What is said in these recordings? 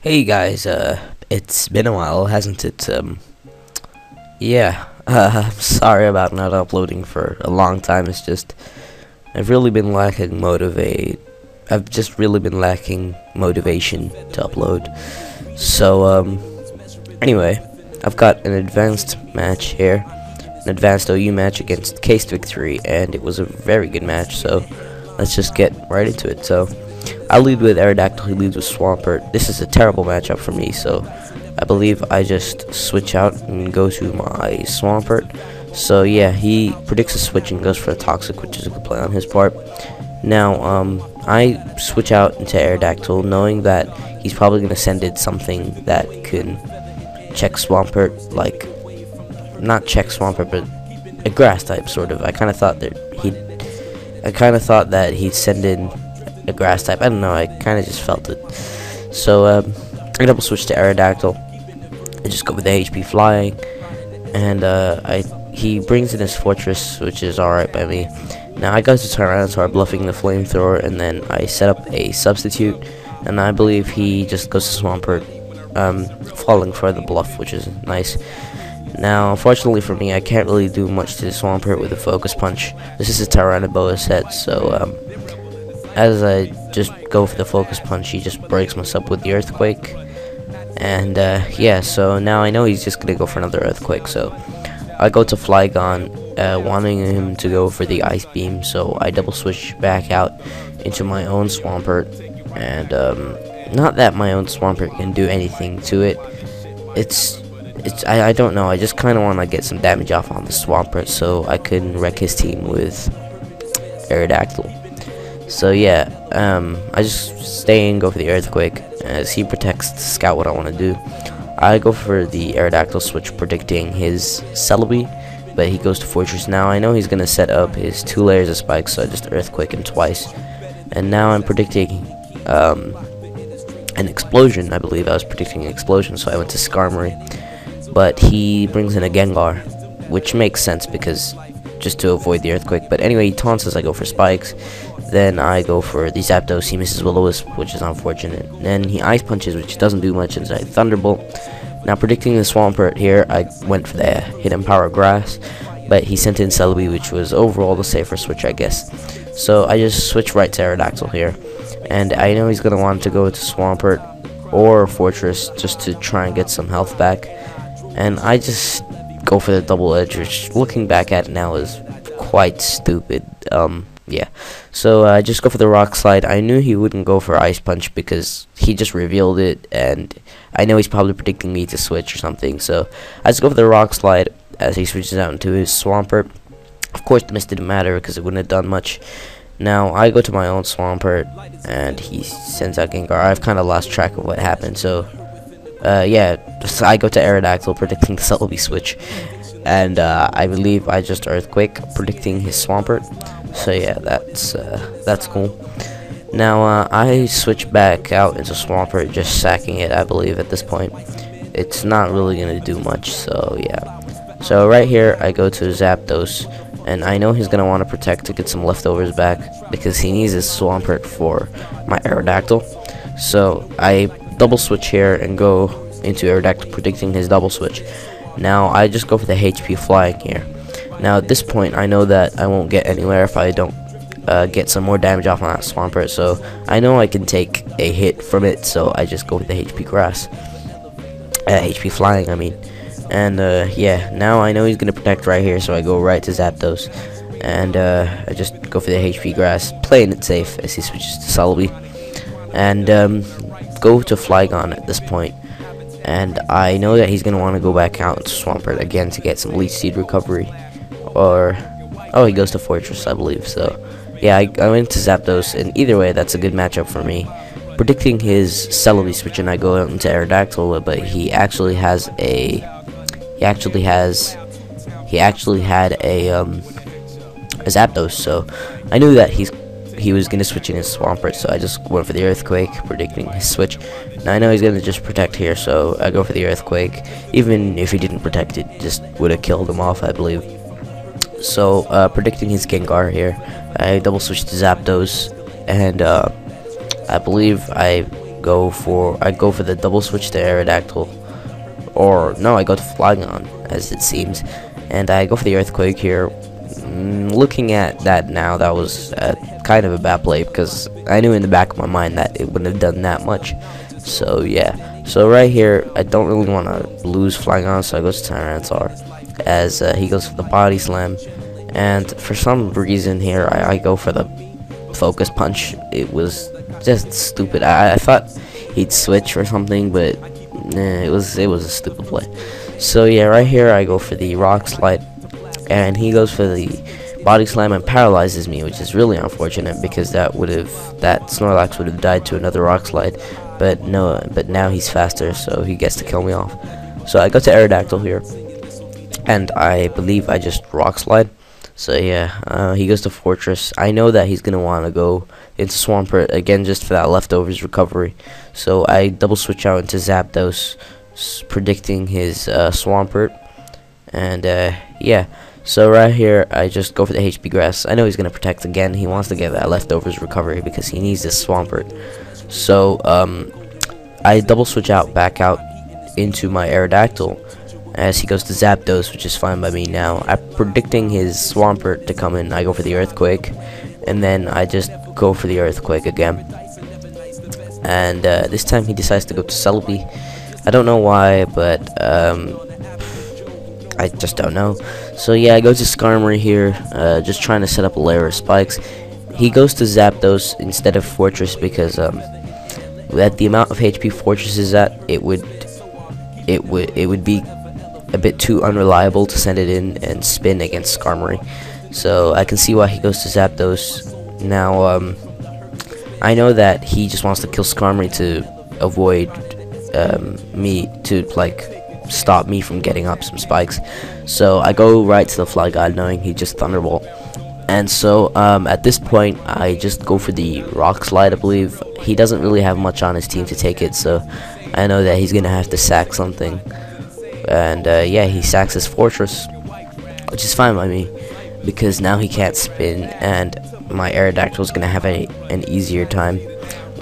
Hey guys, it's been a while, hasn't it? Yeah, I'm sorry about not uploading for a long time. It's just, I've really been lacking I've just really been lacking motivation to upload. So, anyway, I've got an advanced match here, an advanced OU match against CasedVictory, and it was a very good match, so let's just get right into it. So, I lead with Aerodactyl, he leads with Swampert. This is a terrible matchup for me, so I believe I just switch out and go to my Swampert. So yeah, he predicts a switch and goes for a Toxic, which is a good play on his part. Now, I switch out into Aerodactyl, knowing that he's probably going to send in something that can check Swampert, like, not check Swampert, but a grass type, sort of. I kind of thought that he'd send in a grass type. I don't know, I kind of just felt it. So I double switch to Aerodactyl. I just go with the HP flying, and he brings in his fortress, which is alright by me. Now I go to Tyrannosaur, bluffing the flamethrower, and then I set up a substitute, and I believe he just goes to Swampert, falling for the bluff, which is nice. Now, unfortunately for me, I can't really do much to Swampert with a focus punch. This is a Tyrannoboa set, so as I just go for the focus punch, he just breaks us up with the earthquake. And yeah, so now I know he's just gonna go for another earthquake, so I go to Flygon, wanting him to go for the ice beam, so I double switch back out into my own Swampert. And not that my own Swampert can do anything to it. I don't know, I just kinda wanna get some damage off on the Swampert so I can wreck his team with Aerodactyl. So yeah, I just stay and go for the earthquake as he protects to scout what I want to do. I go for the Aerodactyl switch, predicting his Celebi, but he goes to Fortress. Now I know he's gonna set up his 2 layers of spikes, so I just earthquake him twice. And now I'm predicting an explosion. I believe I was predicting an explosion, so I went to Skarmory, but he brings in a Gengar, which makes sense because just to avoid the earthquake. But anyway, he taunts as I go for spikes. Then I go for the Zapdos, he misses Will-O-Wisp, which is unfortunate. Then he Ice Punches, which doesn't do much, and I Thunderbolt. Now predicting the Swampert here, I went for the Hidden Power Grass, but he sent in Celebi, which was overall the safer switch, I guess. So I just switch right to Aerodactyl here, and I know he's going to want to go to Swampert or Fortress just to try and get some health back. And I just go for the Double Edge, which looking back at it now is quite stupid. Yeah, so I just go for the Rock Slide. I knew he wouldn't go for Ice Punch because he just revealed it, and I know he's probably predicting me to switch or something, so I just go for the Rock Slide as he switches out into his Swampert. Of course the miss didn't matter because it wouldn't have done much. Now I go to my own Swampert and he sends out Gengar. I've kind of lost track of what happened, so yeah, I go to Aerodactyl predicting the Celebi switch, and I believe I just Earthquake predicting his Swampert. So yeah, that's cool. Now I switch back out into Swampert, just sacking it. I believe at this point it's not really gonna do much. So yeah. So right here I go to Zapdos, and I know he's gonna want to protect to get some leftovers back because he needs his Swampert for my Aerodactyl. So I double switch here and go into Aerodactyl, predicting his double switch. Now I just go for the HP flying here. Now at this point I know that I won't get anywhere if I don't get some more damage off on that Swampert, so I know I can take a hit from it, so I just go with the HP grass. HP flying, I mean. And yeah, now I know he's gonna protect right here, so I go right to Zapdos. And I just go for the HP grass, playing it safe as he switches to Celebi. And go to Flygon at this point. And I know that he's gonna want to go back out into Swampert again to get some Leech Seed recovery. Or oh, he goes to Fortress, I believe. So yeah, I went to Zapdos, and either way that's a good matchup for me. Predicting his Celebi switch, and I go out into Aerodactyl, but he actually had a Zapdos, so I knew that he was gonna switch in his Swampert, so I just went for the Earthquake, predicting his switch. Now I know he's gonna just protect here, so I go for the Earthquake. Even if he didn't protect it, just would have killed him off, I believe. So predicting his Gengar here, I double switch to Zapdos, and I believe I go for the double switch to Aerodactyl, or no, I go to Flygon, as it seems, and I go for the Earthquake here. Looking at that now, that was kind of a bad play, because I knew in the back of my mind that it wouldn't have done that much. So yeah, so right here, I don't really want to lose Flygon, so I go to Tyranitar, as he goes for the Body Slam, and for some reason here, I go for the Focus Punch. It was just stupid. I thought he'd switch or something, but it was a stupid play. So yeah, right here I go for the Rock Slide, and he goes for the Body Slam and paralyzes me, which is really unfortunate, because that Snorlax would have died to another Rock Slide. But no, but now he's faster, so he gets to kill me off. So I go to Aerodactyl here, and I believe I just Rock Slide. So yeah, he goes to Fortress. I know that he's gonna want to go into Swampert again, just for that leftovers recovery. So I double switch out into Zapdos, predicting his Swampert. And yeah, so right here I just go for the HP Grass. I know he's gonna protect again. He wants to get that leftovers recovery because he needs this Swampert. So I double switch out back out into my Aerodactyl, as he goes to Zapdos, which is fine by me now. I'm predicting his Swampert to come in. I go for the Earthquake, and then I just go for the Earthquake again. And this time he decides to go to Celebi. I don't know why, but I just don't know. So yeah, I go to Skarmory here, just trying to set up a layer of spikes. He goes to Zapdos instead of Fortress, because at the amount of HP Fortress is at, it would be a bit too unreliable to send it in and spin against Skarmory. So I can see why he goes to Zapdos. Now I know that he just wants to kill Skarmory to avoid me, to like stop me from getting up some spikes. So I go right to the Fly God, knowing he just Thunderbolt. And so at this point I just go for the Rock Slide. I believe he doesn't really have much on his team to take it, so I know that he's gonna have to sack something. And yeah, he sacks his Fortress, which is fine by me, because now he can't spin, and my Aerodactyl is gonna have an easier time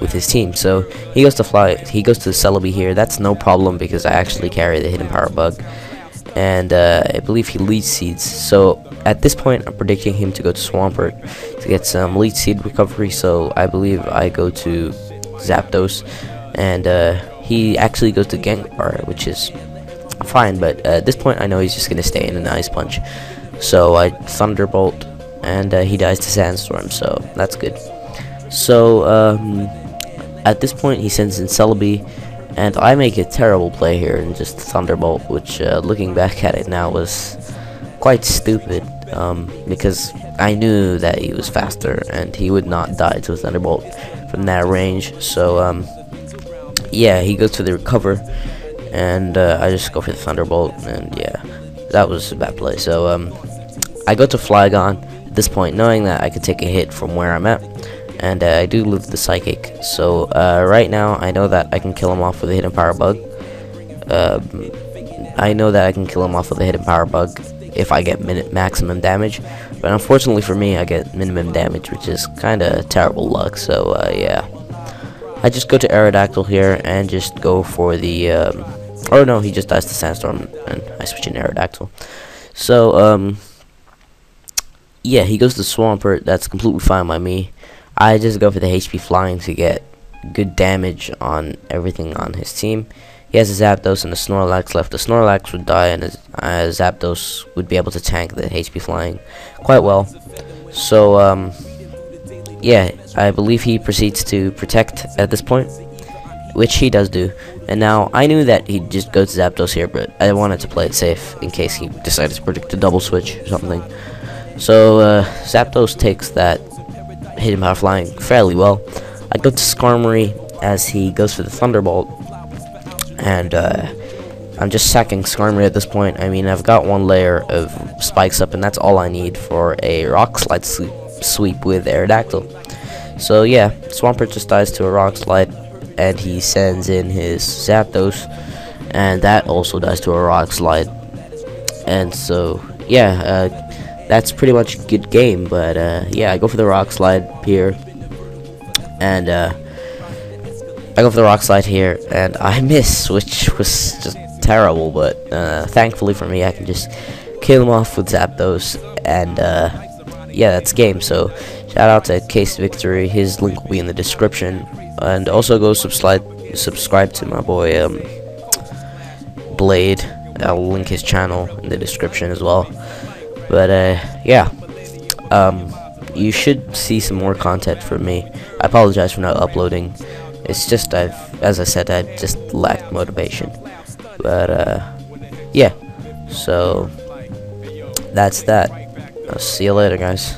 with his team. So he goes to Celebi here. That's no problem, because I actually carry the Hidden Power Bug, and I believe he Leech Seeds. So at this point I'm predicting him to go to Swampert to get some Leech Seed recovery. So I believe I go to Zapdos, and he actually goes to Gengar, which is fine, but at this point I know he's just gonna stay in an Ice Punch. So I Thunderbolt, and he dies to Sandstorm, so that's good. So at this point he sends in Celebi, and I make a terrible play here and just Thunderbolt, which looking back at it now was quite stupid, because I knew that he was faster and he would not die to a Thunderbolt from that range. So yeah, he goes for the Recover, and I just go for the Thunderbolt, and yeah, that was a bad play. So I go to Flygon at this point, knowing that I could take a hit from where I'm at, and I do lose the Psychic. So right now I know that I can kill him off with a Hidden Power Bug. I know that I can kill him off with a Hidden Power Bug if I get maximum damage, but unfortunately for me I get minimum damage, which is kinda terrible luck. So yeah, I just go to Aerodactyl here and just go for the oh no, he just dies to Sandstorm, and I switch in Aerodactyl. So yeah, he goes to Swampert. That's completely fine by me. I just go for the HP Flying to get good damage on everything on his team. He has a Zapdos and a Snorlax left. The Snorlax would die, and his Zapdos would be able to tank the HP Flying quite well. So yeah, I believe he proceeds to Protect at this point, which he does do. And now I knew that he'd just go to Zapdos here, but I wanted to play it safe in case he decided to predict a double switch or something. So Zapdos takes that Hidden Power Flying fairly well. I go to Skarmory as he goes for the Thunderbolt, and I'm just sacking Skarmory at this point. I mean, I've got one layer of spikes up, and that's all I need for a Rock Slide sweep with Aerodactyl. So yeah, Swampert just dies to a Rock Slide, and he sends in his Zapdos, and that also dies to a Rock Slide. And so yeah, that's pretty much a good game. But yeah, I go for the Rock Slide here, and I go for the rock slide here, and I miss, which was just terrible, but thankfully for me, I can just kill him off with Zapdos, and yeah, that's game. So shout out to CasedVictory, his link will be in the description, and also go subscribe to my boy Blade. I'll link his channel in the description as well. But yeah, you should see some more content from me. I apologize for not uploading. It's just as I said, I just lacked motivation. But yeah, so that's that. I'll see you later, guys.